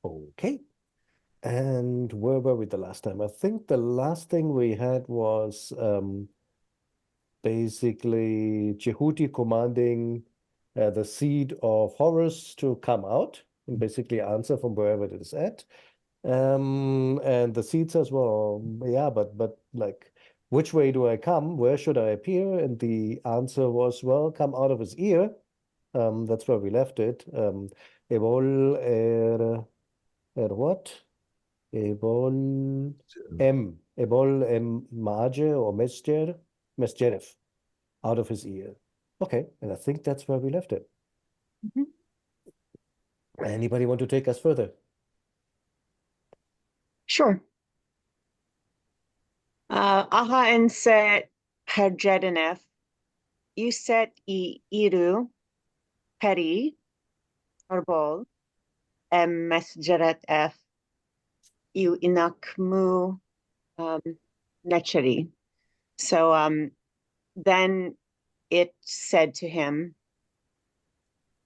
Okay. And where were we the last time? I think the last thing we had was basically Jehuti commanding the seed of Horus to come out and basically answer from wherever it is at. And the seed says, well, yeah, but like, which way do I come? Where should I appear? And the answer was, well, come out of his ear. That's where we left it. Ebol what? Ebol Mage or Mesjeref, out of his ear. Okay, and I think that's where we left it. Mhm. Anybody want to take us further? Sure. Aha and set Herjedeneth. You set Iru, Peri, Arbol, Mesjeret F. You Inakmu Necheri. So then it said to him,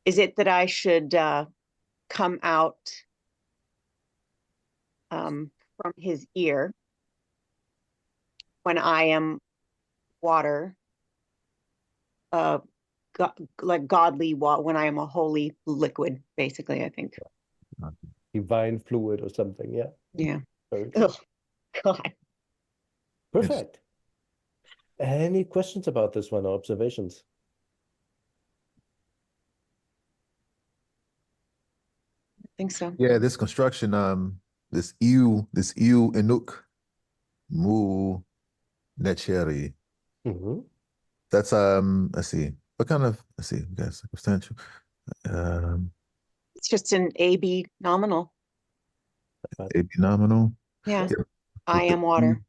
is it that I should come out from his ear when I am water, like godly water, when I am a holy liquid, basically, I think. Divine fluid or something, yeah. Yeah. Very true. Oh, God. Perfect. Any questions about this one or observations? I think so. Yeah, this construction, this Inuk Mu Necheri. That's let's see. What kind of we got circumstantial. It's just an AB nominal. AB nominal. Yeah. Yeah. I am water.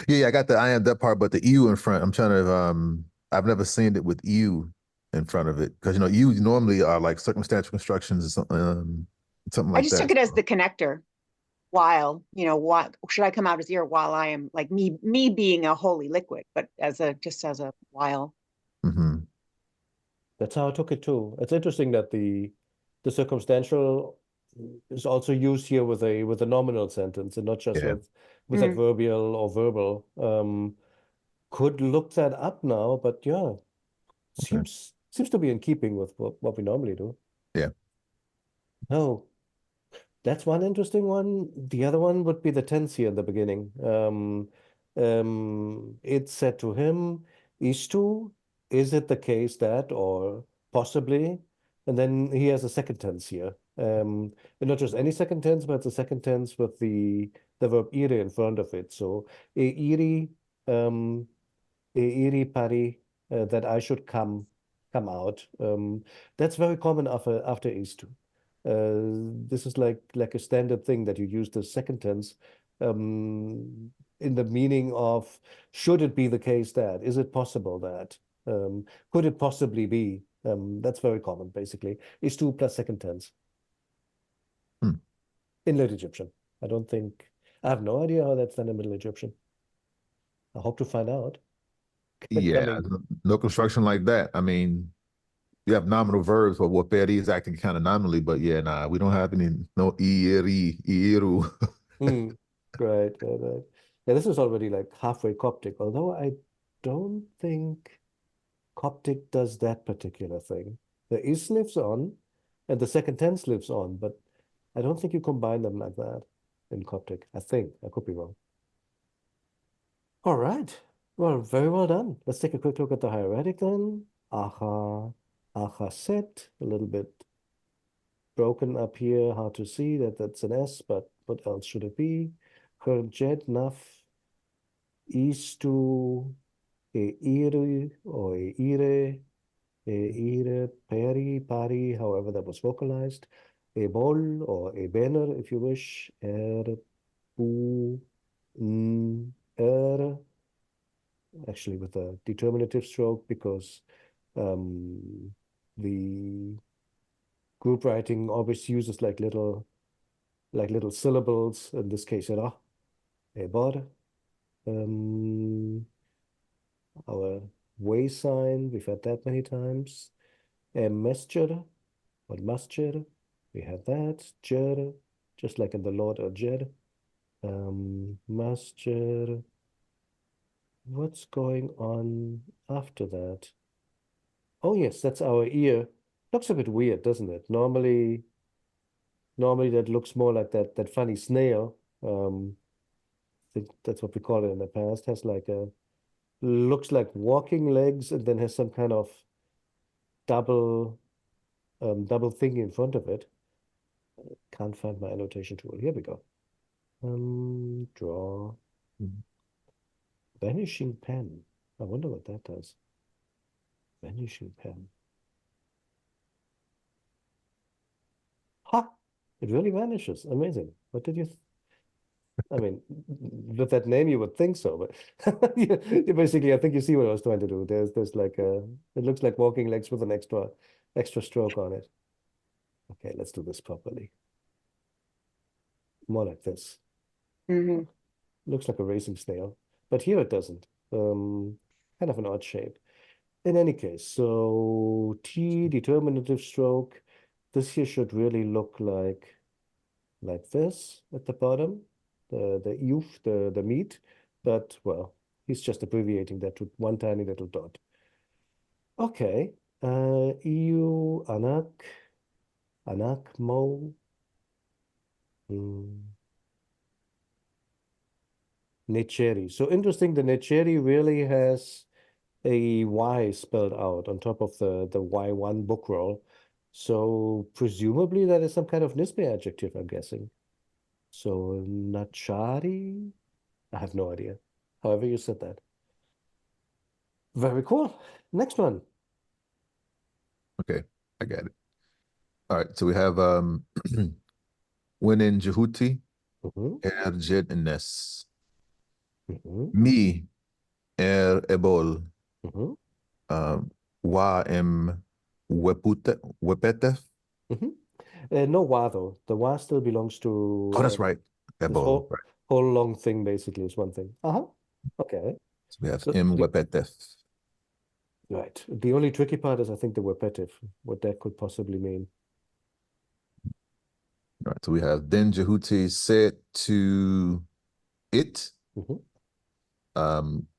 Yeah, I got the I am that part, but the EU in front, I'm trying to I've never seen it with EU in front of it. Because EU normally are like circumstantial constructions or something I like just that. took it as the connector. While, what should I come out his ear while I am like me being a holy liquid, but just as a while. Mm-hmm. That's how I took it too. It's interesting that the circumstantial is also used here with a nominal sentence and not just Yeah. with adverbial or verbal. Could look that up now, but yeah, seems to be in keeping with what we normally do. Yeah. Oh, that's one interesting one. The other one would be the tense here in the beginning. It said to him, Ishtu, is it the case that, or possibly? And then he has a second tense here. And not just any second tense, but it's a second tense with the verb ire in front of it. So, iri, iri pari, that I should come out. That's very common after Ishtu. This is like a standard thing that you use the second tense in the meaning of, should it be the case that, is it possible that, could it possibly be? That's very common, basically. Is two plus second tense in Late Egyptian. I have no idea how that's done in Middle Egyptian. I hope to find out. Yeah, no construction like that. I mean, you have nominal verbs, but what Peri is acting kind of nominally, but yeah, nah, we don't have no iru. Right. Yeah, this is already like halfway Coptic, although I don't think Coptic does that particular thing. The is lives on, and the second tense lives on, but I don't think you combine them like that in Coptic. I think. I could be wrong. All right. Well, very well done. Let's take a quick look at the hieratic then. Aha set, a little bit broken up here, hard to see that that's an S, but what else should it be? Herjet naf istu iri or ire pari, however that was vocalized. A bol or a banner, if you wish. Bu er, actually with a determinative stroke because the group writing always uses like little syllables. In this case, ra, ebor. Our way sign, we've had that many times. A mesture or mascher, We had that. Jer, just like in the Lord or Jer. Master. What's going on after that? Oh yes, that's our ear. Looks a bit weird, doesn't it? Normally that looks more like that funny snail. I think that's what we call it in the past. Has like a looks like walking legs and then has some kind of double double thing in front of it. Can't find my annotation tool. Here we go. Draw. Vanishing pen. I wonder what that does. Vanishing pen. Ha! It really vanishes. Amazing. What did you I mean, with that name, you would think so, but basically, I think you see what I was trying to do. There's like a, it looks like walking legs with an extra stroke on it. Okay, let's do this properly. More like this. Hmm. Looks like a racing snail, but here it doesn't. Kind of an odd shape. In any case, so T determinative stroke. This here should really look like this at the bottom, the youth, the meat, but well, he's just abbreviating that to one tiny little dot. Okay, EU, Anak, Mo, Necheri. So interesting, the Necheri really has a Y spelled out on top of the Y1 book roll. So presumably that is some kind of Nisbe adjective, I'm guessing. So Nachari, I have no idea. However you said that. Very cool. Next one. Okay, I got it. All right, so we have Winin Jehuti, Mhm, Erjet Ines, mhm, Mi Ebol, mhm, Wa Wepete. mhm. No wa though. The wa still belongs Oh, to that's right. this Ebol, right. whole long thing basically is one thing. Uh-huh. Okay. So we have So M the Wepete. right. The only tricky part is I think the repetitive, what that could possibly mean. All right, so we have then Jehuti said to it, Mhm.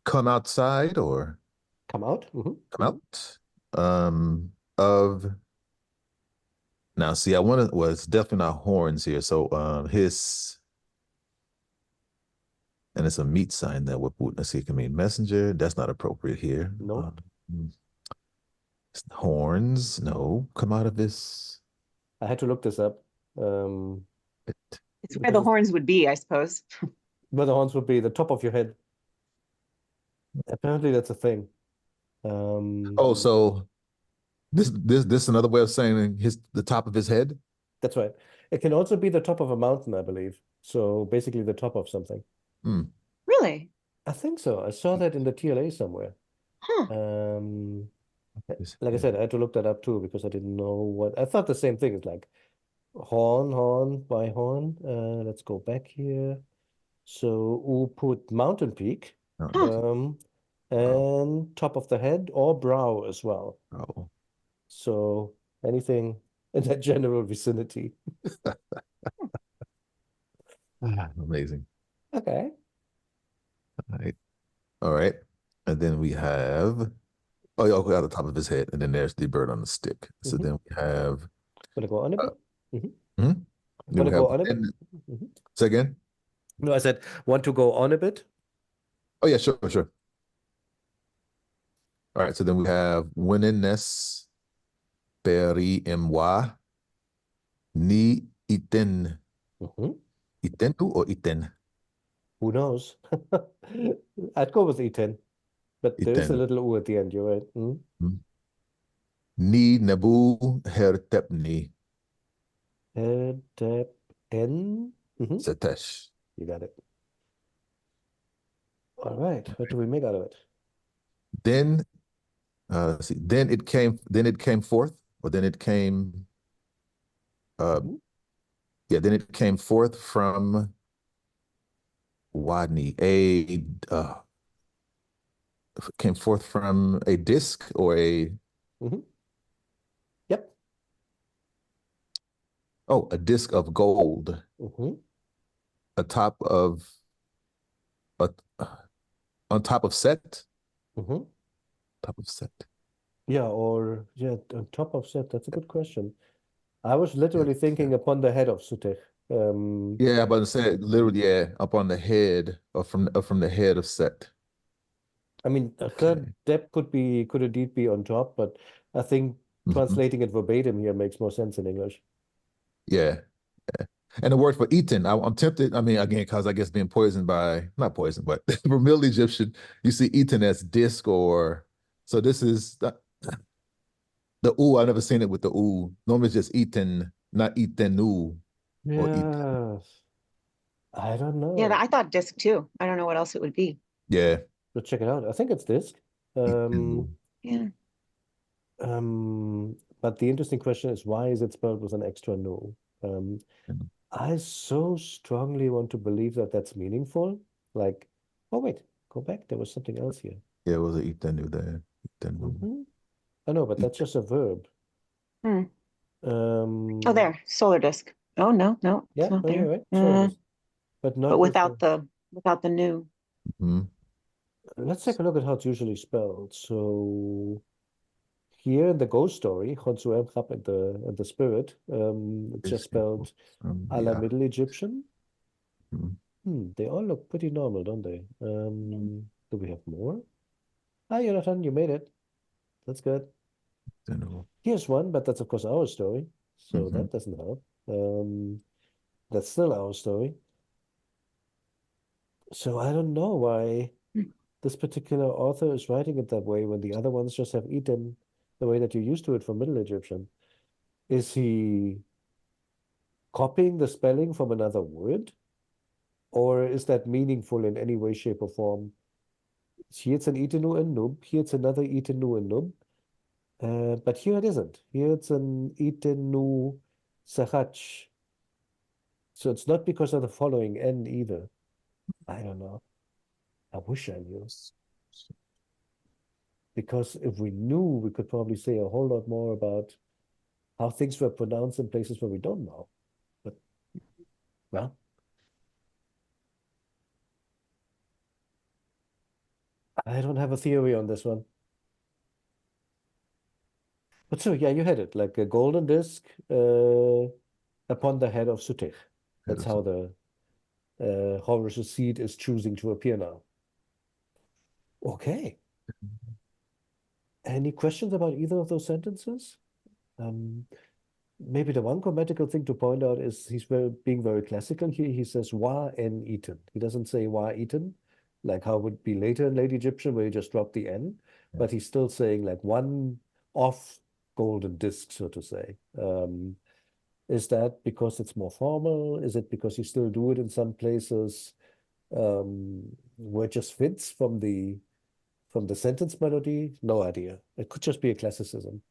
come outside or Come out. Mhm. come out of now. See, I want to, well, it's definitely not horns here. So his, and it's a meat sign that would, let's see, it can mean messenger. That's not appropriate here. Nope. Horns, no, come out of his. I had to look this up. Um, It's where because the it's horns would be, I suppose. where the horns would be the top of your head. Apparently that's a thing. Oh, so this another way of saying the top of his head. That's right. It can also be the top of a mountain, I believe. So basically the top of something. Hmm. Really? I think so. I saw that in the TLA somewhere. Huh. Um, His like I head. said, I had to look that up too because I didn't know what I thought the same thing. It's like horn by horn. Let's go back here. So we'll put mountain peak, Huh. um, Oh, and top of the head or brow as well. oh. So anything in that general vicinity. Amazing. Okay. All right. All right. And then we have, oh, yeah, okay, at the top of his head. And then there's the bird on the stick. So Mm-hmm. then we have, Want to go on a uh, bit? Mm-hmm. mhm. Then Want to we have, go on a bit? Mm-hmm. say again? No, I said, want to go on a bit? Oh, yeah, sure, sure. All right. So then we have Winines Peri Mwa Ni Iten. Mm-hmm. Itentu or Iten? Who knows? I'd go with E10, but there is a Iten. little U at the end. You're right. Mm. Ni Nebu Hertepni Tap, N. Mm-hmm. Setesh. You got it. All right. What do we make out of it? Then let's see. Then it came forth, or then it came Mm-hmm. yeah, then it came forth from Wadney, came forth from a disc or a Mm-hmm. Yep. Oh, a disc of gold, Mm-hmm. a top of a on top of Set, Mm-hmm. top of Set. Yeah, or yeah, on top of that, that's a good question. I was Yeah, literally yeah. thinking upon the head of Sutekh. Yeah, but I said literally, yeah, up on the head or from the head of Set. I mean, her Okay. depth could indeed be on top, but I think Mhm. translating it verbatim here makes more sense in English. Yeah. And the word for eaten, I'm tempted. I mean, again, because I guess being poisoned by, not poisoned, but for Middle Egyptian, you see eaten as disc or, so this is the ooh. I've never seen it with the ooh. Normally it's just eaten, not eatenu or eaten. Yeah, I don't Yeah, know. I thought disc too. I don't know what else it would be. Yeah, Let's check it out. I think it's disc. eatenu. Yeah. But the interesting question is why is it spelled with an extra no? Um, I so strongly want to believe that that's meaningful. Like, oh wait, go back. There was something else here. Yeah, it was an eatenu there. Eatenu. Mm-hmm. I know, but that's Eat. just a verb. Hmm. Oh, Um, there, solar disk. Oh, no, no, it's yeah, not no, you're there. right. So it is, but But not with the. without the new. Mhm. Let's take a look at how it's usually spelled. So here in the ghost story, Khonsu Emchap and the spirit, it's just It's spelled a la yeah. Middle Egyptian. Mhm. They all look pretty normal, don't they? Do we have more? Ah, Jonathan, you made it. That's good. Eatenu. Here's one, but that's of course our story, so Mhm. that doesn't help. That's still our story. So I don't know why Hmm. this particular author is writing it that way when the other ones just have eaten the way that you're used to it from Middle Egyptian. Is he copying the spelling from another word? Or is that meaningful in any way, shape, or form? Here it's an Itanu and Nub. Here it's another Itanu and Nub. But here it isn't. Here it's an Itanu Sahach. So it's not because of the following N either. I don't know. I wish I knew. Because if we knew, we could probably say a whole lot more about how things were pronounced in places where we don't know. But, well, I don't have a theory on this one. But so, yeah, you had it. Like a golden disc upon the head of Sutekh. Head That's of how some- the Horus's seed is choosing to appear now. Okay. Any questions about either of those sentences? Um, Maybe the one grammatical thing to point out is being very classical here. He says wa en eaten. He doesn't say wa eaten, like how it would be later in late Egyptian where you just drop the n, Yeah. but he's still saying like one off golden disc, so to say. Is that because it's more formal? Is it because you still do it in some places where it just fits from the sentence melody? No idea. It could just be a classicism.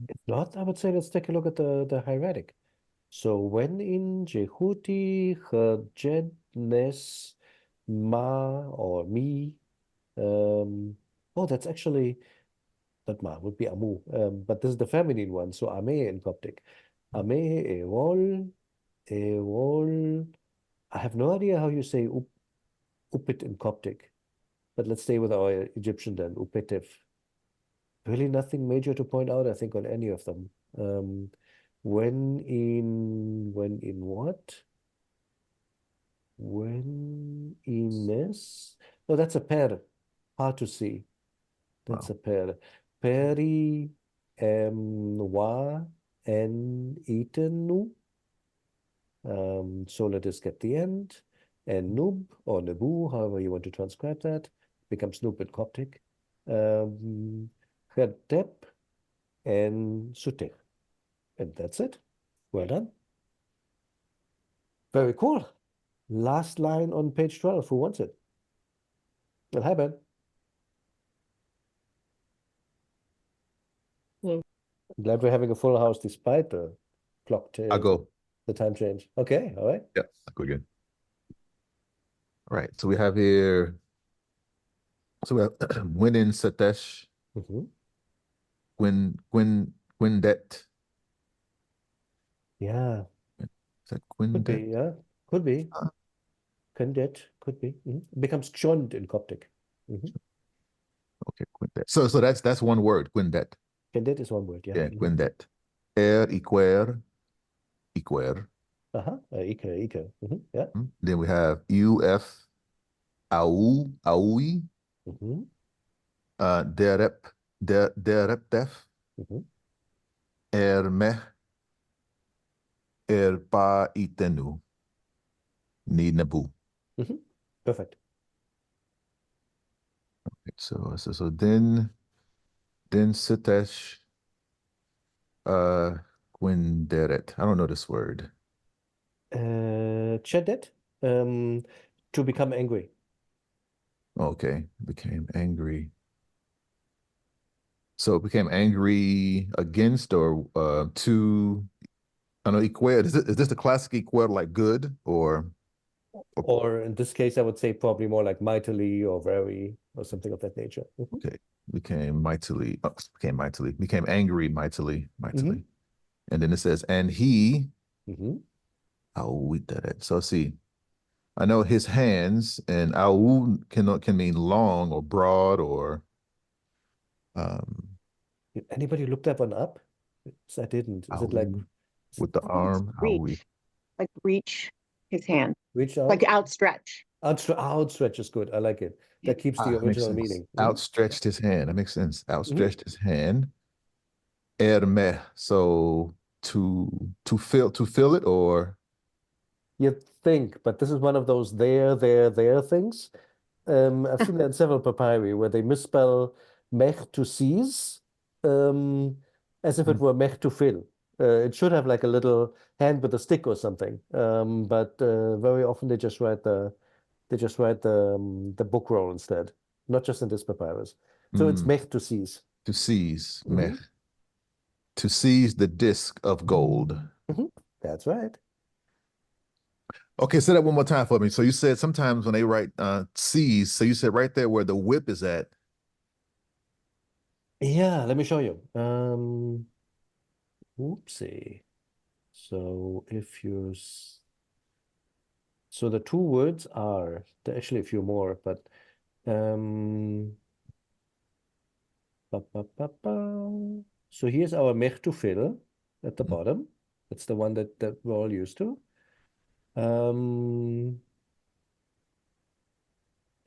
If not, I would say let's take a look at the hieratic. So when in Jehuti, Nes, Ma, or Mi, oh, that's actually not Ma, would be Amu. But this is the feminine one, so Ame in Coptic. Ame, Erol, Erol. I have no idea how you say Upit in Coptic, but let's stay with our Egyptian then, Upetiv. Really nothing major to point out, I think, on any of them. When in what? When Ines? Oh, that's a pair. Hard to see. That's Wow. a pair. Peri, wa, en, itenu. So let us get the end. And nub or nebu, however you want to transcribe that, becomes nub in Coptic. Chedep and sutech. And that's it. Well done. Very cool. Last line on page 12. Who wants it? Well, hi, Ben. Hmm. I'm glad we're having a full house despite I'll go. the time change. Okay, all right. Yeah, I'll go again. All right. So we have here So we have Gwyn Satesh, Mm-hmm. Gwyndet. Yeah, Is that could be. Gwyndet? Yeah, could be. Uh, Kundet, could be. It becomes chond in Coptic. okay, Gwyndet. So that's one word, Gwyndet. Kundet is one word, yeah. Yeah, Gwyndet. Iquer. Uh-huh. Ike. Yeah. Then we have UF, Aui, Mm-hmm. Dereptef, Mm-hmm. Ermeh, Erpa Itenu, Ni Nabu. Mm-hmm. Perfect. So then Sitesh, Gwinderet. I don't know this word. Chedet, to become angry. Okay, became angry. So it became angry against or to, I don't know, equate. Is this the classic equate like good or Or in this case, I would say probably more like mightily or very or something of that nature. okay, became became angry mightily. Mm-hmm. And then it says, and he, Mm-hmm. I'll read that. So see, I know his hands and au can mean long or broad or um Anybody look that one up? I didn't. Is it like au is it with the I think it's arm, aui. reach, like reach his hand, reach like out? outstretch. Outstretch is good. I like it. That keeps the Makes original sense. meaning. Outstretched his hand. That makes sense. Mm-hmm. Outstretched his hand. Erme. So to fill it or You'd think, but this is one of those there things. I've seen that in several papyri where they misspell mech to seize, um, as if it were mech to fill. It should have like a little hand with a stick or something. But very often they just write the book roll instead, not just in this papyrus. So it's mm, mech to seize. to seize, mech. Hmm. To seize the disc of gold. Hmm. That's right. Okay, say that one more time for me. So you said sometimes when they write seize, so you said right there where the whip is at. Yeah, let me show you. Oopsie. So if you so the two words are there are actually a few more, but um ba. So here's our mech to fill at the bottom. That's the one that we're all used to.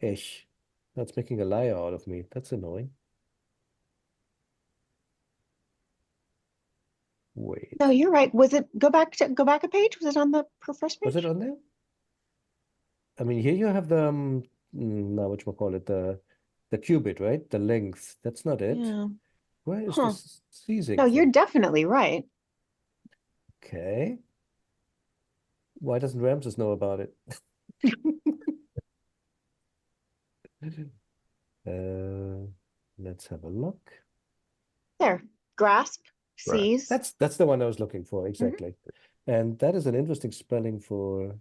Ish. That's making a liar out of me. That's annoying. Wait. No, you're right. Was it go back a page? Was it on the first Was it page? on there? I mean, here you have the now whatchamacallit, the cubit, right? The length. That's not it. Yeah. Where is Huh. this seizing No, you're thing? definitely right. Okay. Why doesn't Ramses know about it? Uh, let's have a look. There. Grasp, Right. seize. That's the one I was looking for, Mhm. exactly. And that is an interesting spelling for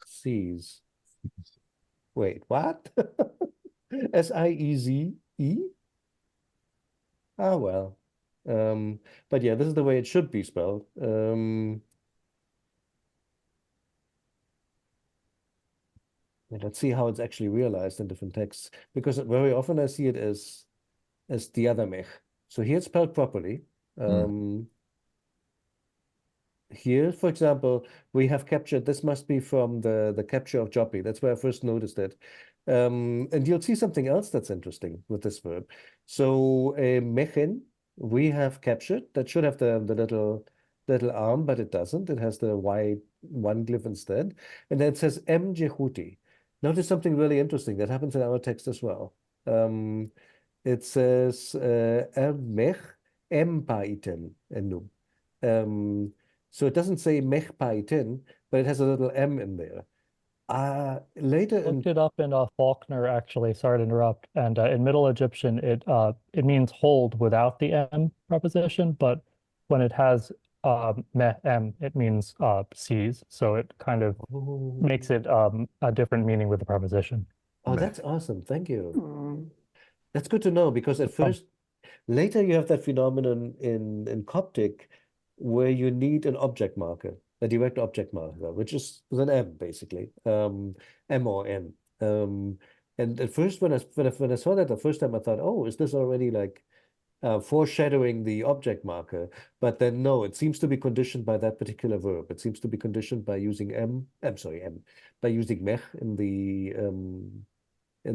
seize. Wait, what? Sieze? Ah, well. But yeah, this is the way it should be spelled. And let's see how it's actually realized in different texts, because very often I see it as the other mech. So here it's spelled properly. Here, for example, we have captured, this must be from the capture of Joppy. That's where I first noticed it. And you'll see something else that's interesting with this verb. So mechen, we have captured. That should have the little arm, but it doesn't. It has the wide one glyph instead. And then it says em jehuti. Notice something really interesting that happens in our text as well. It says er mech em paiten enum. So it doesn't say mech paiten, but it has a little M in there. Later Looked in it up in Faulkner, actually. Sorry to interrupt. And in Middle Egyptian, it means hold without the M preposition, but when it has meh M, it means seize. So it kind of makes it a different meaning with the preposition. Oh, Meh. that's awesome. Thank you. Hmm. That's good to know because at first, later you have that phenomenon in Coptic where you need an object marker, a direct object marker, which is an M basically, M or N. And at first, when I saw that the first time, I thought, oh, is this already like foreshadowing the object marker? But then no, it seems to be conditioned by that particular verb. It seems to be conditioned by using by using mech in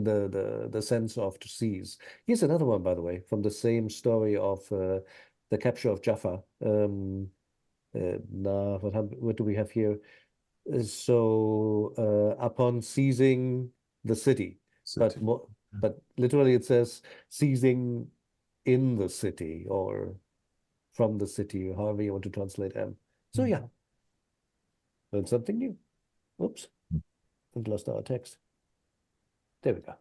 the sense of to seize. Here's another one, by the way, from the same story of the capture of Jaffa. Now, what do we have here? So upon seizing the city, but City. but literally it says seizing in the city or from the city, or however you want to translate M. So yeah, learned something new. Oops, and lost our text. There we go.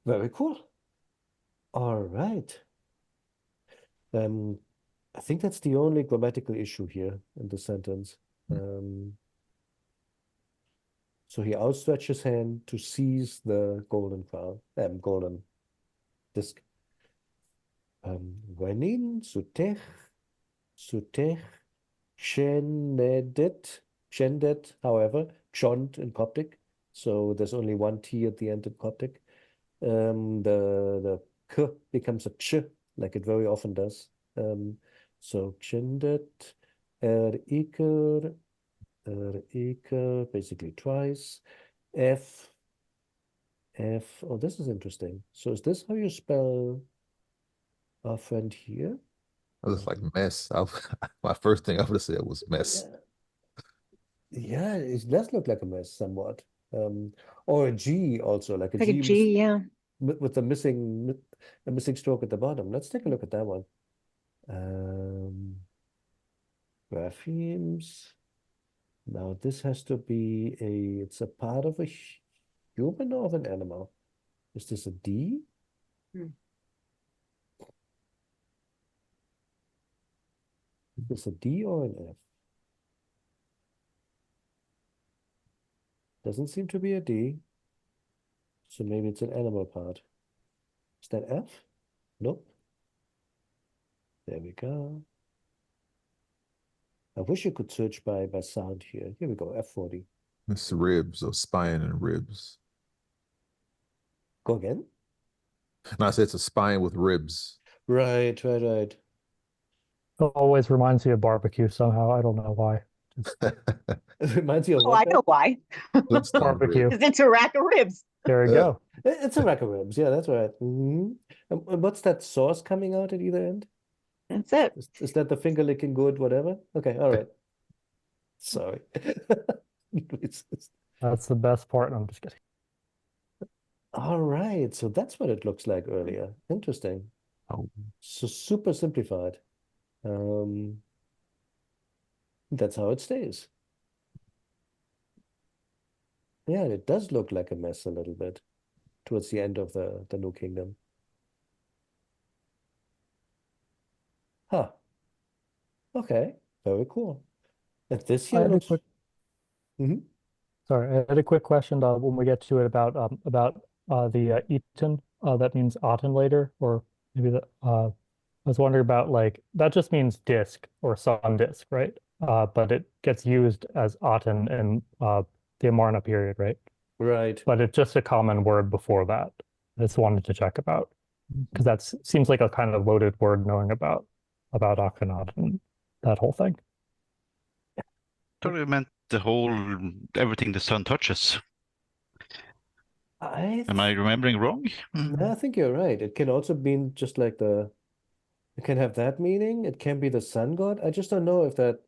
Very cool. All right. I think that's the only grammatical issue here in the sentence. So he outstretched his hand to seize the golden crown, golden disc. Wenin sutech shendet, however, chont in Coptic. So there's only one T at the end in Coptic. The k becomes a ch, like it very often does. So chendet, iker, basically twice. F. Oh, this is interesting. So is this how you spell our friend here? I was like mess. My first thing I would have said was mess. Yeah, it does look like a mess somewhat. Or a G also, like a Like a G G, yeah. with a missing stroke at the bottom. Let's take a look at that one. Graphemes. Now this has to be it's a part of a human or of an animal. Is this a D? Hmm. Is this a D or an F? Doesn't seem to be a D. So maybe it's an animal part. Is that F? Nope. There we go. I wish you could search by sound here. Here we go, F40. It's ribs or spine and ribs. Go again? No, I said it's a spine with ribs. Right. It always reminds me of barbecue somehow. I don't know why. It reminds you of Oh, what? I know why. Flintstone Barbecue. rib. Because it's a rack of ribs. There we Yeah. go. It's a rack of ribs. Yeah, that's right. And what's that sauce coming out at either end? That's it. Is that the finger licking good, whatever? Okay, all right. Sorry. That's the best part. I'm just kidding. All right, so that's what it looks like earlier. Interesting. Oh, So super simplified. That's how it stays. Yeah, it does look like a mess a little bit towards the end of the New Kingdom. Huh. Okay, very cool. And this I here had a looks. quick, Mhm. sorry, I had a quick question when we get to it about the Eton. That means Aten later, or maybe I was wondering about like that just means disk or sun disk, right? But it gets used as Aten in the Amarna period, right? Right. But it's just a common word before that. I just wanted to check about because that seems like a kind of loaded word knowing about Akhenaten and that whole thing. Thought it meant the whole everything the sun touches. Am I remembering wrong? No, I think you're right. It can also mean just like it can have that meaning. It can be the sun god. I just don't know if that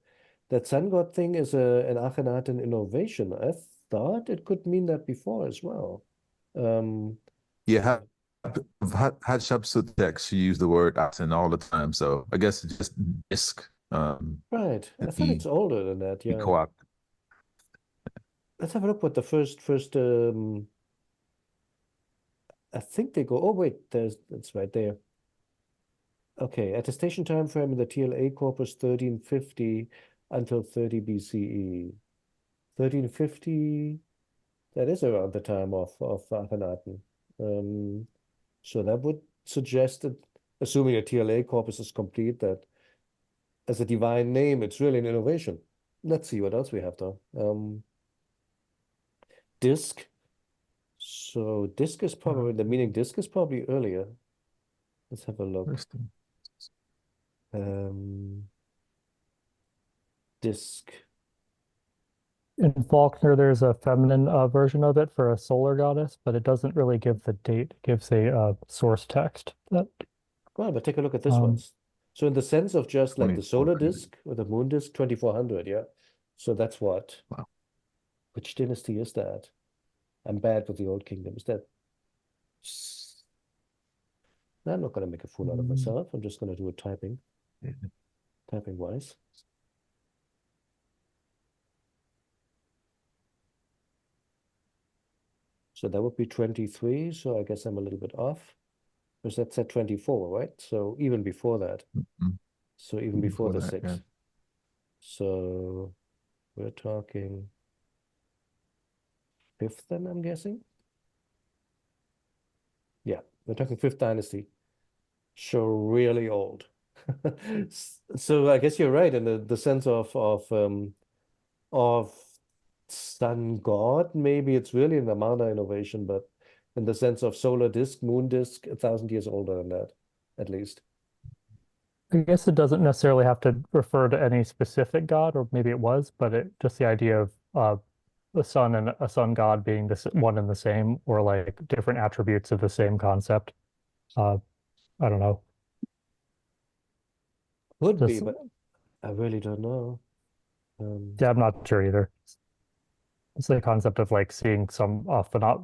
sun god thing is an Akhenaten innovation. I thought it could mean that before as well. yeah. Hatshepsut text, she used the word Aten all the time. So I guess it's just disk. Right. I thought He it's older than that. Yeah. co-op. Let's have a look what the first I think they go. Oh wait, it's right there. Okay, attestation time frame in the TLA corpus 1350 until 30 BCE. 1350 That is around the time of Akhenaten. So that would suggest that, assuming a TLA corpus is complete, that as a divine name, it's really an innovation. Let's see what else we have though. Disk. So disk is probably, the meaning disk is probably earlier. Let's have a look. Interesting. Disk. In Faulkner, there's a feminine version of it for a solar goddess, but it doesn't really give the date. It gives a source text. That Well, but take a look at this one. So in the sense of just like the solar 2400. disk or the moon disk, 2400, yeah. So that's what? Wow. Which dynasty is that? I'm bad with the old kingdom. Is that? I'm not going to make a fool out of myself. I'm just going to do a typing wise. So that would be 23. So I guess I'm a little bit off. Because that said 24, right? So even before that. Mhm. So even before the that, 6. yeah. So we're talking 5th then, I'm guessing. Yeah, we're talking 5th dynasty. So really old. So I guess you're right in the sense of sun god. Maybe it's really an Amana innovation, but in the sense of solar disk, moon disk, 1,000 years older than that, at least. I guess it doesn't necessarily have to refer to any specific god, or maybe it was, but it just the idea of the sun and a sun god being this one and the same, or like different attributes of the same concept. I don't know. Could be, Just but I really don't know. yeah, I'm not sure either. It's the concept of like seeing some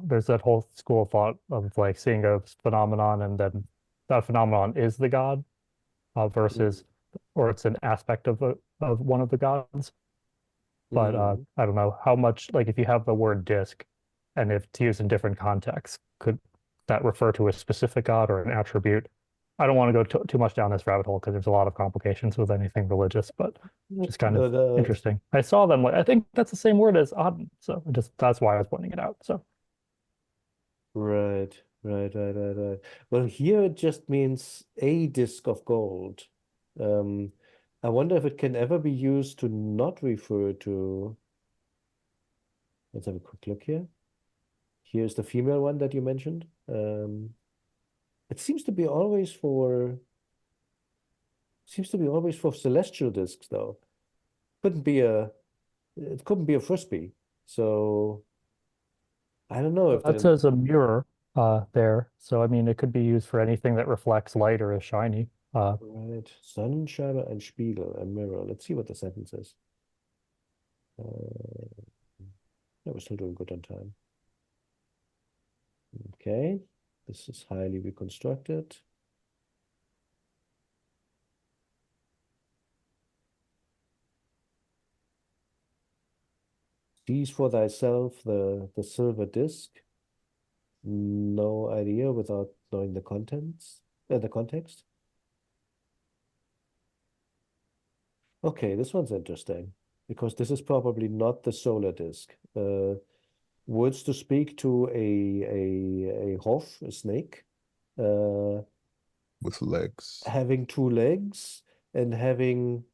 there's that whole school of thought of like seeing a phenomenon and then that phenomenon is the god versus or it's an aspect of one of the gods. But I don't know how much, like if you have the word disk and if it's used in different contexts, could that refer to a specific god or an attribute? I don't want to go too much down this rabbit hole because there's a lot of complications with anything religious, but just kind of interesting. I saw them like I think that's the same word as Aden, so that's why I was pointing it out. So Right. Well, here it just means a disk of gold. I wonder if it can ever be used to not refer to. Let's have a quick look here. Here's the female one that you mentioned. It seems to be always for celestial disks, though. It couldn't be a frisbee. So I don't know if that says a mirror there. So I mean, it could be used for anything that reflects light or is shiny. Right. Sonnenscheibe, ein Spiegel, a mirror. Let's see what the sentence is. Yeah, we're still doing good on time. Okay. This is highly reconstructed. Seize for thyself the silver disc. No idea without knowing the contents, the context. Okay, this one's interesting because this is probably not the solar disk. Words to speak to a hof, a snake, with legs. having 2 legs and having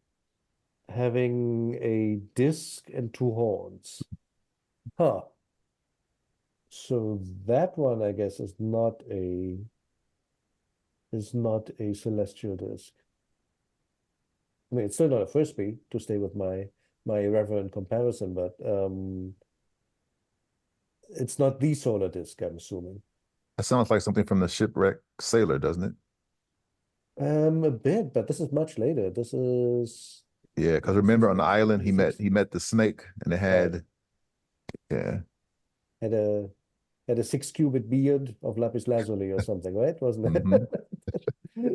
a disc and 2 horns. Huh. So that one, I guess, is not a celestial disk. I mean, it's still not a frisbee, to stay with my irreverent comparison, but it's not the solar disk, I'm assuming. That sounds like something from the shipwreck sailor, doesn't it? A bit, but this is much later. This is Yeah, because remember on the island he met the snake and it had had a 6-cubit beard of lapis lazuli or something, right? Wasn't it?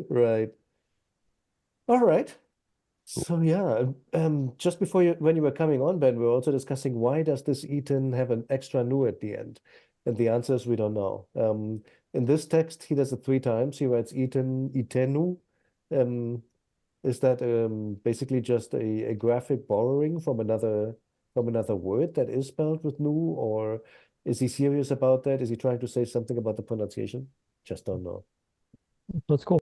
Right. All right. So yeah, just before when you were coming on, Ben, we were also discussing why does this Eton have an extra nu at the end? And the answer is we don't know. In this text, he does it 3 times. He writes Eton, Itenu. Is that basically just a graphic borrowing from another word that is spelled with nu, or Is he serious about that? Is he trying to say something about the pronunciation? Just don't know. That's cool.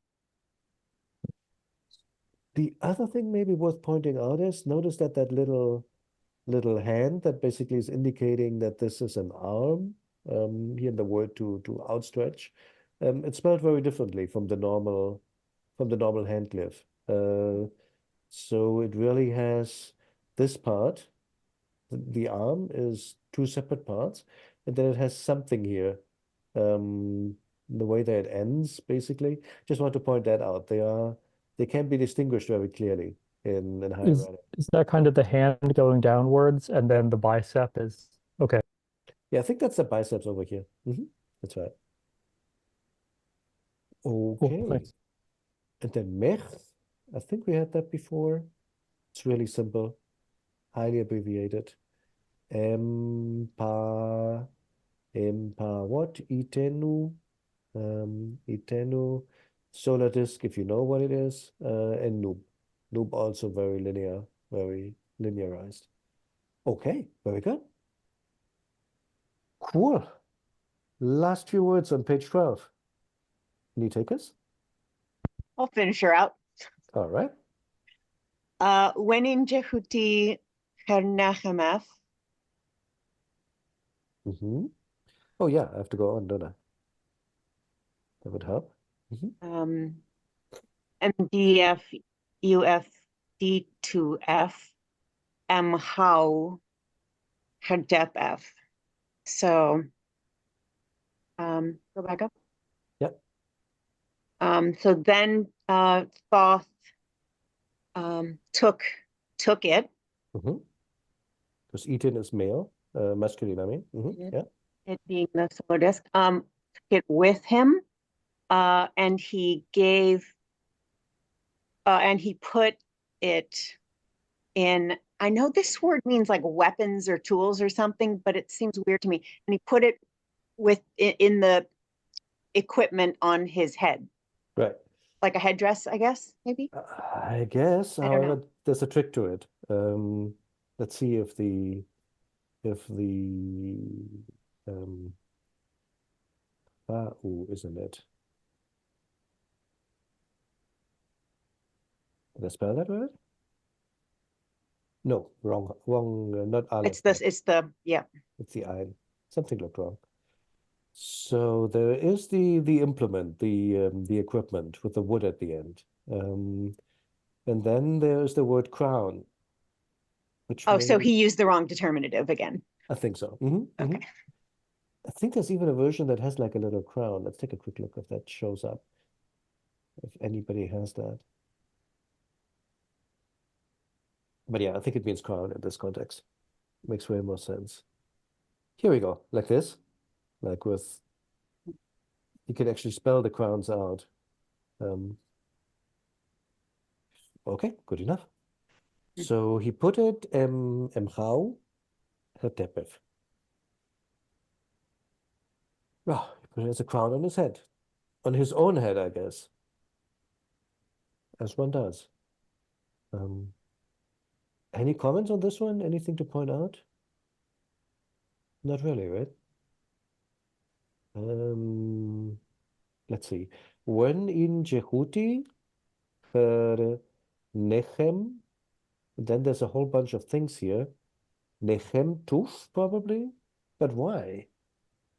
The other thing maybe worth pointing out is notice that that little hand that basically is indicating that this is an arm, here in the word to outstretch. It's spelled very differently from the normal hand glyph. So it really has this part. The arm is two separate parts, and then it has something here. The way that it ends, basically. Just want to point that out. They can be distinguished very clearly in Is hieratic. is that kind of the hand going downwards and then the bicep is okay. Yeah, I think that's the biceps over here. That's right. Cool, Okay. thanks. And then mech, I think we had that before. It's really simple, highly abbreviated. Empa, empa what? Itenu, itenu, solar disk, if you know what it is, and noob. Noob also very linear, very linearized. Okay, very good. Cool. Last few words on page 12. Can you take us? I'll finish her out. All right. When in Jehuti Hernachemeth, Oh yeah, I have to go on, don't I? That would help. MDF UFD2F MHOW HDEPF. So go back up. Yep. So then Thoth took it. Because Eten is male, masculine, I mean. Yeah. It being the solar disk, took it with him, and he gave, and he put it in, I know this word means like weapons or tools or something, but it seems weird to me. And he put it in the equipment on his head. Right. Like a headdress, I guess, maybe? I guess, I don't however, know. there's a trick to it. Let's see if the isn't it? Did I spell that right? No, wrong, not Aleph. It's the, yeah. It's the ein. Something looked wrong. So there is the implement, the equipment with the wood at the end. And then there's the word crown, which Oh, so may, he used the wrong determinative again. I think so. Okay. I think there's even a version that has like a little crown. Let's take a quick look if that shows up, if anybody has that. But yeah, I think it means crown in this context. Makes way more sense. Here we go, like this, like with, you can actually spell the crowns out. Okay, good enough. So he put it Mchau Hetepef. Oh, he put it as a crown on his head. On his own head, I guess. As one does. Any comments on this one? Anything to point out? Not really, right? Let's see. When in Jehuti, Nechem, then there's a whole bunch of things here. Nechem Tuf, probably? But why?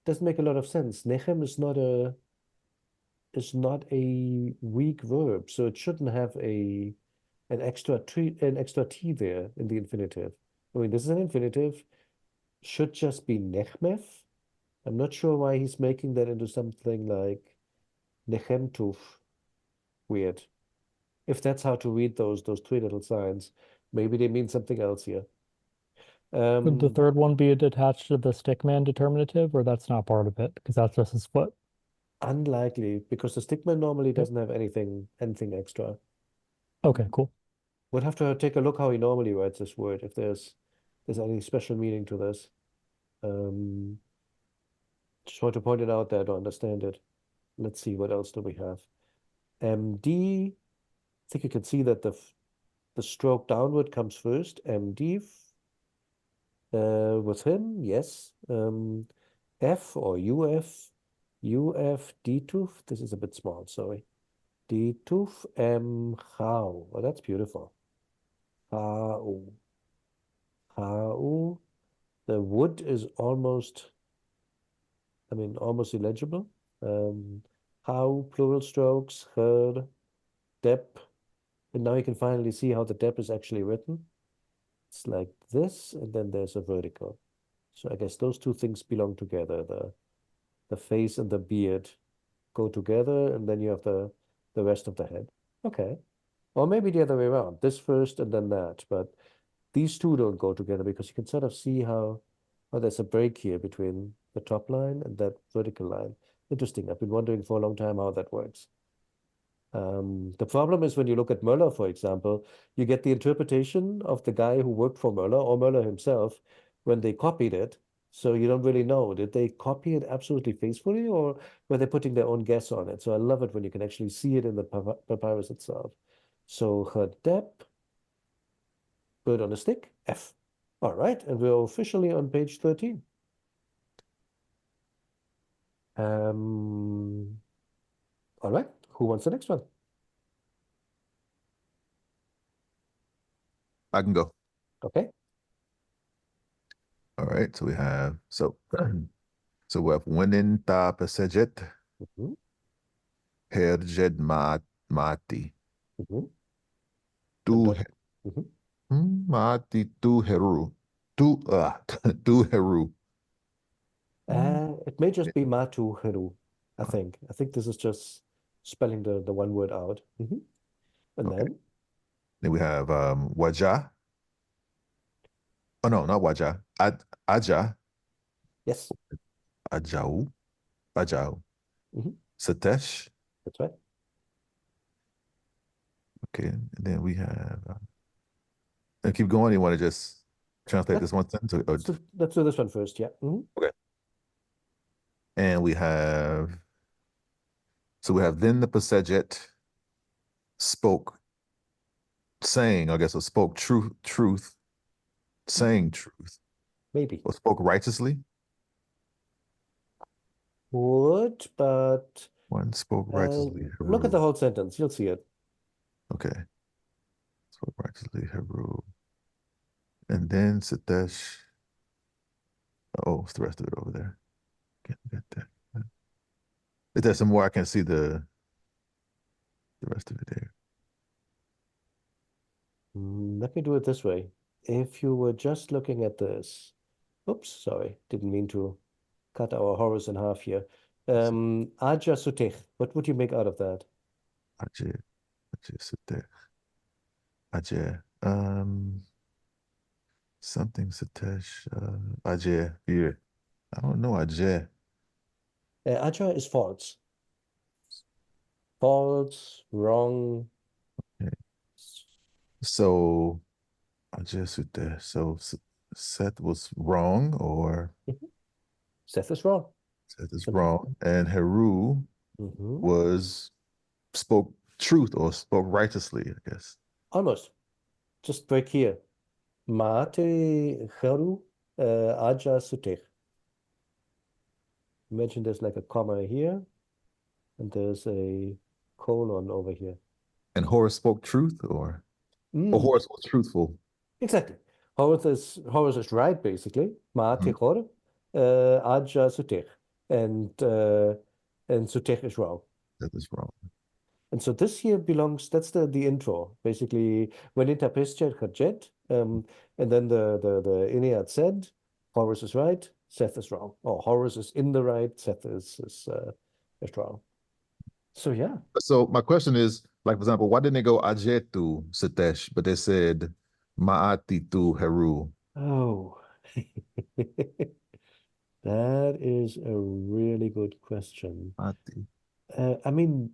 Doesn't make a lot of sense. Nechem is not a weak verb, so it shouldn't have an extra T there in the infinitive. I mean, this is an infinitive, should just be Nechmef. I'm not sure why he's making that into something like Nechem Tuf. Weird. If that's how to read those three little signs, maybe they mean something else here. Would the third one be attached to the stickman determinative, or that's not part of it because that's just a split? Unlikely, because the stickman normally doesn't have anything extra. Okay, cool. We'll have to take a look how he normally writes this word, if there's any special meaning to this. Just want to point it out there to understand it. Let's see, what else do we have? MD, I think you can see that the stroke downward comes first. MD with him, yes. F or UF, UF, D-tooth. This is a bit small, sorry. D-tooth, how. Oh, that's beautiful. How. How. The wood is almost, I mean, almost illegible. How, plural strokes, her, dep. And now you can finally see how the dep is actually written. It's like this, and then there's a vertical. So I guess those two things belong together. The face and the beard go together, and then you have the rest of the head. Okay. Or maybe the other way around. This first and then that. But these two don't go together because you can sort of see how there's a break here between the top line and that vertical line. Interesting. I've been wondering for a long time how that works. The problem is when you look at Möller, for example, you get the interpretation of the guy who worked for Möller or Möller himself when they copied it. So you don't really know, did they copy it absolutely faithfully or were they putting their own guess on it? So I love it when you can actually see it in the papyrus itself. So Hadep, bird on a stick, F. All right, and we're officially on page 13. All right, who wants the next one? I can go. Okay. All right, so we have so we have Winin ta pesejet Mhm, herjed mati mhm. tu Mhm. mati tu heru tu tu heru. It may just be Matu Heru, I think. I think this is just spelling the one word out. And Okay. then, Then we have Waja. Oh no, not Waja. Aja. yes, Ajau. Ajau. Mhm. Satesh. That's right. Okay. And then we have and keep going. You want to just translate this one sentence? Let's do this one first, yeah. Okay. And we have then the Pasejet spoke, saying, I guess, or spoke truth, saying truth, Maybe. or spoke righteously. Would, but One spoke righteously. look at the Heru. whole sentence. You'll see it. Okay. Spoke righteously. Heru. And then Satesh. Oh, it's the rest of it over there. Can't get that. If there's some more, I can see the rest of it there. Let me do it this way. If you were just looking at this, oops, sorry, didn't mean to cut our Horus in half here. Aja Sutech, what would you make out of that? Ajay Satesh. Ajay. Something Satesh. Ajay. Yeah. I don't know Ajay. Aja is false. False, wrong. Okay. So Ajay Satesh. So Seth was wrong, or Seth is wrong. Seth is Simple. wrong, and Heru was spoke truth or spoke righteously, I guess. Almost. Just break here. Mate Heru Aja Sutech. Imagine there's like a comma here, and there's a colon over here. And Horus spoke truth, or Horus was truthful. Exactly. Horus is right, basically. Mate Hor Aja Sutech. And Sutech is wrong. That is wrong. And so this here belongs, that's the intro. Basically, when Interpestet Hajet, and then the Iliad said, Horus is right, Seth is wrong. Or Horus is in the right, Seth is wrong. So yeah. So my question is, like, for example, why didn't they go Ajetu Satesh, but they said Ma'ati tu Heru? Oh. That is a really good question. Ma'ati. I mean,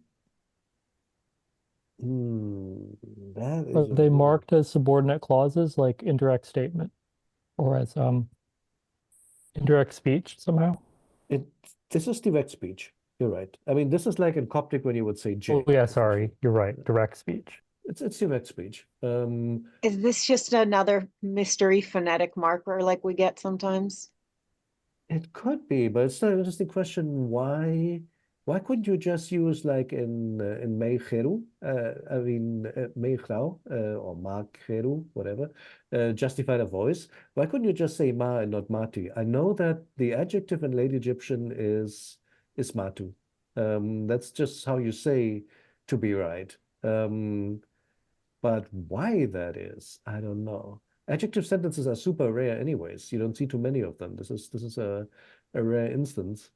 that Are is a they really marked as subordinate clauses like indirect statement or as indirect speech somehow? This is direct speech. You're right. I mean, this is like in Coptic when you would say J. Oh yeah, sorry, you're right. Direct speech. It's direct speech. Is this just another mystery phonetic marker like we get sometimes? It could be, but it's still an interesting question. Why couldn't you just use like in Meijeru, I mean Meijau, or Mageru, whatever, justify the voice? Why couldn't you just say ma and not mati? I know that the adjective in Late Egyptian is matu. That's just how you say to be right. But why that is, I don't know. Adjective sentences are super rare anyways. You don't see too many of them. This is a rare instance.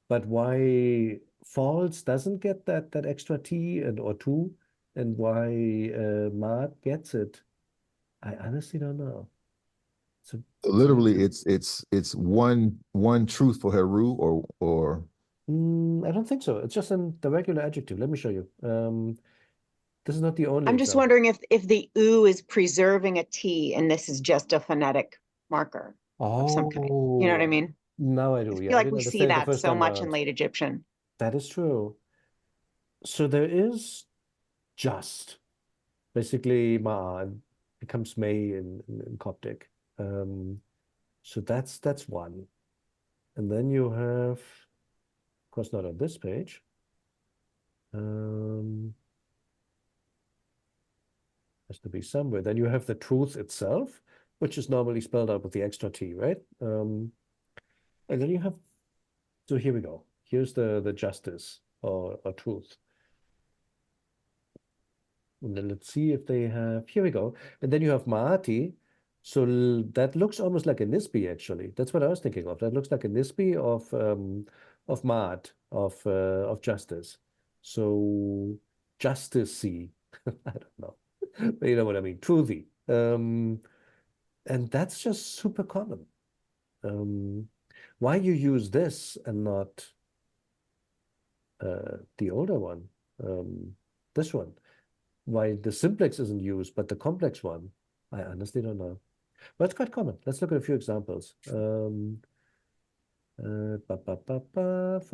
But why false doesn't get that extra T and or two, and why Mart gets it, I honestly don't know. So Literally, it's one truth for Heru or I don't think so. It's just in the regular adjective. Let me show you. This is not the only I'm just example. wondering if the oo is preserving a T and this is just a phonetic marker of some kind. You know what I Oh, mean? now I I do. feel Yeah, I like didn't we see understand it the that first so time much in around. late Egyptian. That is true. So there is just basically Ma'an becomes May in Coptic. Um, so that's one. And then you have, of course, not on this page. Has to be somewhere. Then you have the truth itself, which is normally spelled out with the extra T, right? And then you have, so here we go. Here's the justice or truth. And then let's see if they have, here we go. And then you have Maati. So that looks almost like a Nisbi, actually. That's what I was thinking of. That looks like a Nisbi of Maat, of justice. So justicey. I don't know. But you know what I mean. Truthy. And that's just super common. Why you use this and not the older one? This one. Why the simplex isn't used, but the complex one, I honestly don't know. But it's quite common. Let's look at a few examples. For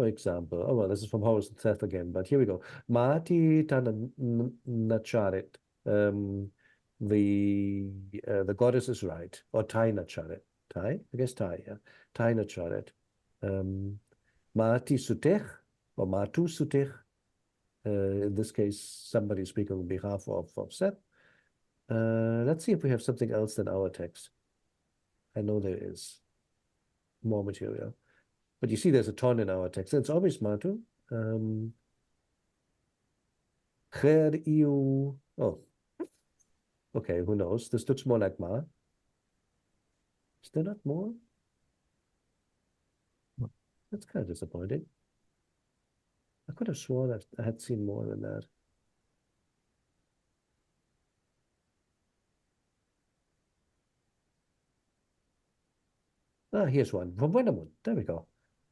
example, oh well, this is from Horus and Seth again, but here we go. Mati Nacharit. The goddess is right, or Tai Nacharit. Tai? I guess Tai, yeah. Tai Nacharit. Mati Sutech, or Matu Sutech. In this case, somebody speaking on behalf of Seth. Let's see if we have something else than our text. I know there is more material. But you see there's a ton in our text. It's always Matu. Oh, okay, who knows? This looks more like Ma. Is there not more? That's kind of disappointing. I could have sworn that I had seen more than that. Ah, here's one. From Wendermund. There we go.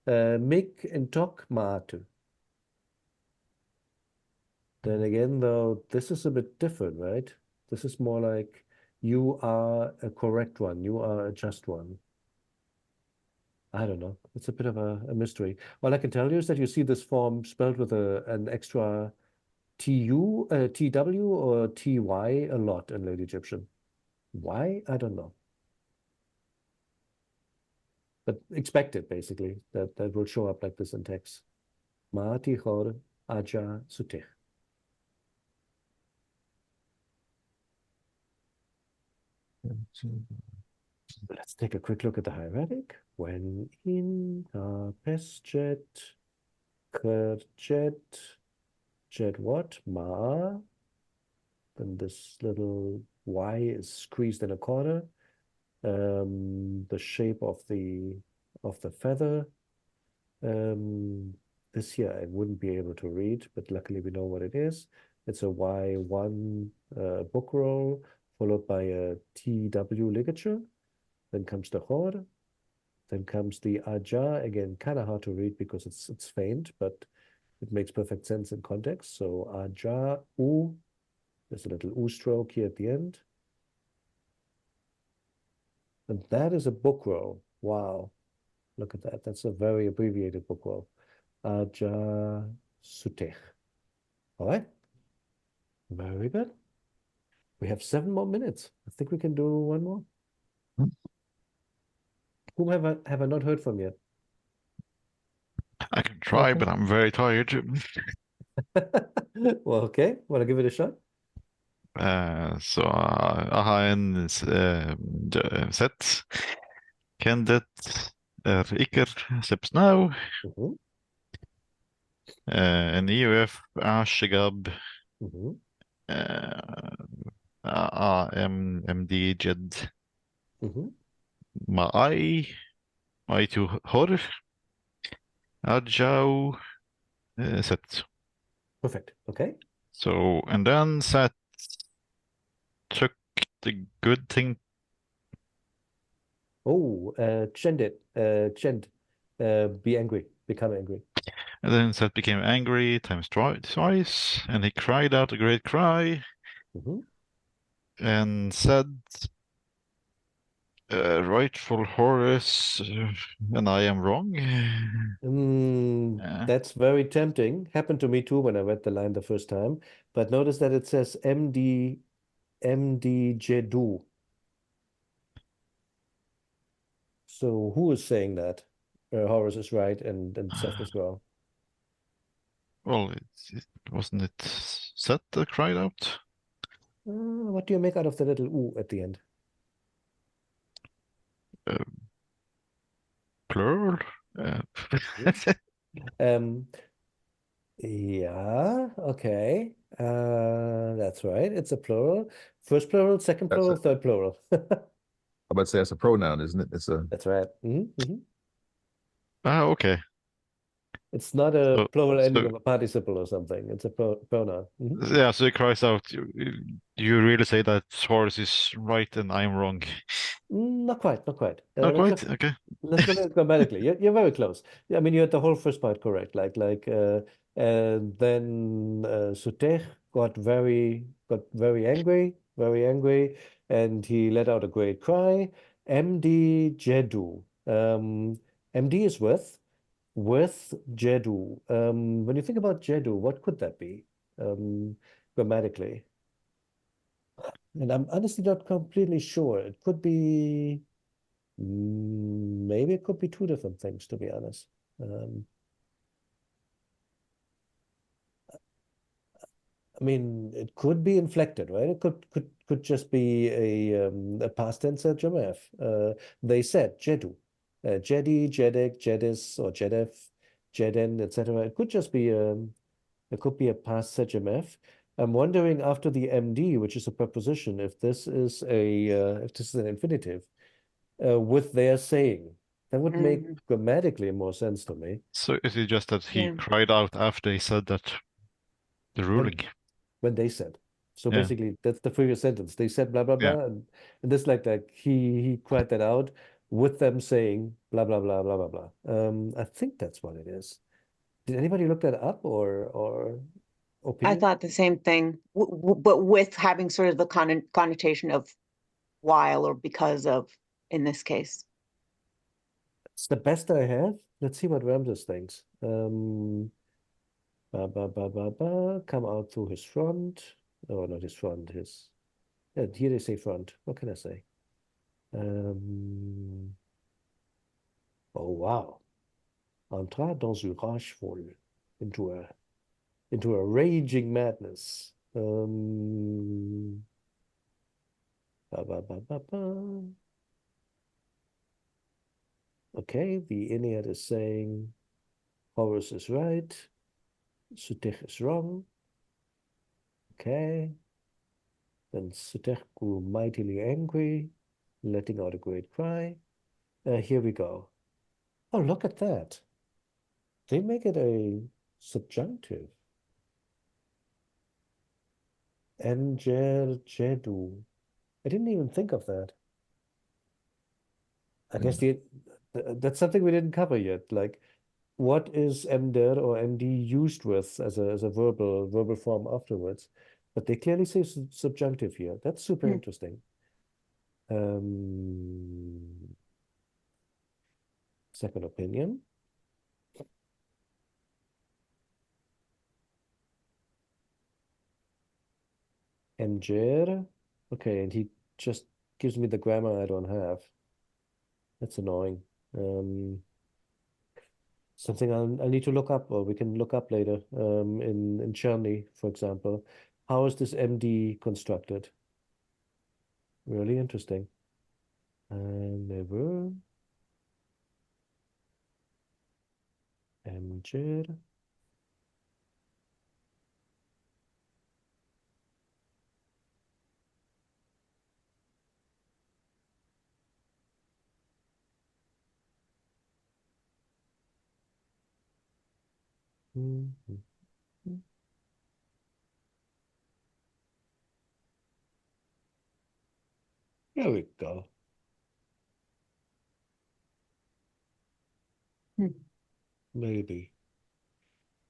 Make and talk Matu. Then again, though, this is a bit different, right? This is more like you are a correct one. You are a just one. I don't know. It's a bit of a mystery. All I can tell you is that you see this form spelled with an extra TW or TY a lot in Late Egyptian. Why? I don't know. But expect it, basically, that will show up like this in text. Ma tichor aja sutech. Let's take a quick look at the hieratic. When in pesjet, kerjet, jet what? Ma. Then this little Y is squeezed in a corner. The shape of the feather. This here I wouldn't be able to read, but luckily we know what it is. It's a Y1 book roll followed by a TW ligature. Then comes the Hor. Then comes the Aja. Again, kind of hard to read because it's faint, but it makes perfect sense in context. So Aja U. There's a little U stroke here at the end. And that is a book roll. Wow. Look at that. That's a very abbreviated book roll. Aja Sutech. All right. Very good. We have 7 more minutes. I think we can do one more. Whom have I not heard from yet? I can try, Okay. but I'm very tired. Well, okay. Want to give it a shot? Så jeg har en sett. Candidate Iker Steps Now. Mm-hmm. En EUF Ashigab. Mm-hmm. MD Jed. Mm-hmm. Mai. Mai to Hor. Ajau. Set. Perfect. Okay. So, and then Seth took the good thing. Oh, Chend it. Chend. Be angry. Become angry. And then Seth became angry times twice, and he cried out a great cry Mm-hmm. and said, rightful Horus, and I am wrong. That's very tempting. Happened to me too when I read the line the first time. But notice that it says MD Jedu. So who is saying that? Horus is right and Seth is wrong. Well, wasn't it Seth that cried out? What do you make out of the little ooh at the end? Uh, Plural? Um, yeah, okay. That's right. It's a plural. First plural, second That's plural, it. third plural. I'm about to say it's a pronoun, isn't it? It's a That's right. Okay. It's not a So, plural ending so of a participle or something. It's a pronoun. yeah, so he cries out, you really say that Horus is right and I'm wrong? Not quite, not quite. Not Let's quite? just Okay. let's look at it grammatically. You're very close. Yeah, I mean, you had the whole first part correct. And then Sutech got very angry, and he let out a great cry. MD Jedu. MD is with Jedu. When you think about Jedu, what could that be grammatically? And I'm honestly not completely sure. It could be. Maybe it could be two different things, to be honest. I mean, it could be inflected, right? It could just be a past tense HMF. They said Jedu, Jedi, Jedek, Jedis, or Jedef, Jeden, etc. It could be a past HMF. I'm wondering after the MD, which is a preposition, if this is an infinitive. With their saying. That would make grammatically more sense to me. So is it just that he Yeah. cried out after he said that the ruling? When they said. So Yeah. basically, that's the previous sentence. They said blah blah Yeah. blah, and this like he cried that out with them saying blah blah blah blah blah blah. I think that's what it is. Did anybody look that up or I opinion? thought the same thing, but with having sort of the connotation of while or because of in this case. It's the best I have. Let's see what Ramses thinks. Come out through his front. Oh, not his front. Here they say front. What can I say? Oh wow. Entra dans une rage folle into a raging madness. Ba, ba, ba, ba, ba. Okay, the Iliad is saying Horus is right, Sutech is wrong. Okay. Then Sutech grew mightily angry, letting out a great cry. Here we go. Oh, look at that. They make it a subjunctive. Enger Jedu. I didn't even think of that. I guess that's something we didn't cover yet. Like, what is MDer or MD used with as a verbal form afterwards? But they clearly say subjunctive here. That's super interesting. Second opinion. MJer. Okay, and he just gives me the grammar I don't have. That's annoying. Something I'll need to look up, or we can look up later. In Cherny, for example, how is this MD constructed? Really interesting. Never MJ. There we go. Maybe.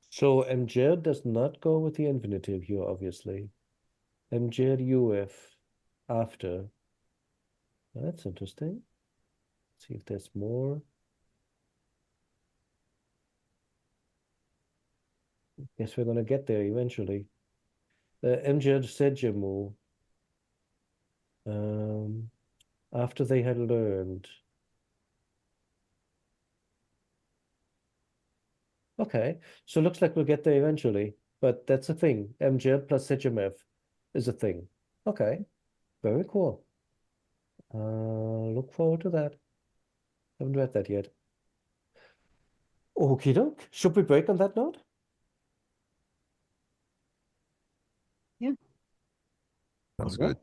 So MJ does not go with the infinitive here, obviously. MJ UF after. That's interesting. See if there's more. Guess we're gonna get there eventually. MJ Sejemu. After they had learned. Okay, so looks like we'll get there eventually, but that's a thing. MJ plus Sejemef is a thing. Okay, very cool. Look forward to that. Haven't read that yet. Okie doke. Should we break on that note? Sounds good.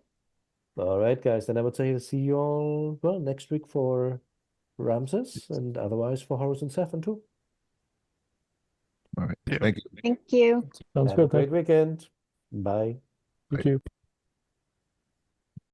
All right, guys. Then I would say to see you all, well, next week for Ramses and otherwise for Horus and Seth too. All right. Yeah. Thank you. Thank you. Sounds Have a good. great weekend. Bye. You too.